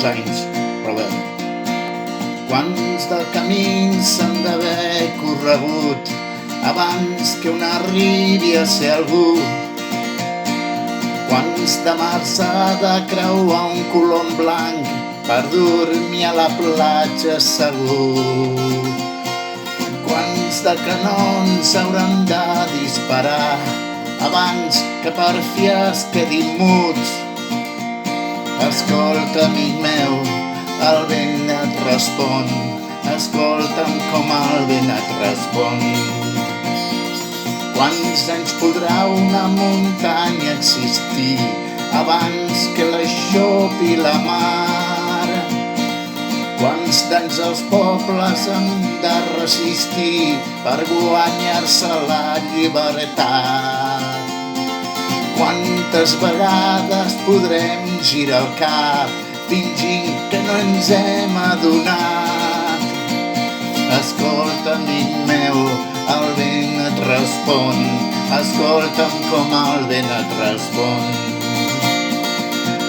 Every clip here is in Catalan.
molts anys, però bé. Quants de camins s'han d'haver corregut abans que un arribi a ser algú? Quants de mars ha de creuar un colom blanc per dormir a la platja segur? Quants de canons hauran de disparar abans que per fi es quedin muts? Escolta, amic meu, el vent et respon. Escolta'm com el vent et respon. Quants anys podrà una muntanya existir abans que l'aixopi la mar? Quants d'anys els pobles han de resistir per guanyar-se la llibertat? Quantes vegades podrem girar el cap fingint que no ens hem adonat? Escolta, amic meu, el vent et respon. Escolta'm com el vent et respon.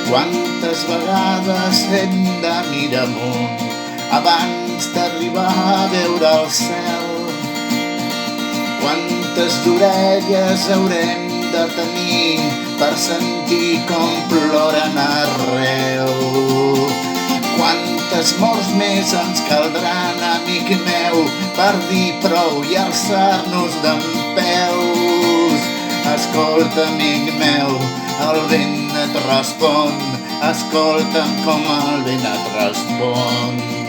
Quantes vegades hem de mirar amunt abans d'arribar a veure el cel? Quantes orelles haurem de tenir per sentir com ploren arreu? Quantes morts més ens caldran, amic meu, per dir prou i alçar-nos dempeus? Escolta, amic meu, el vent et respon. Escolta'm com el vent et respon.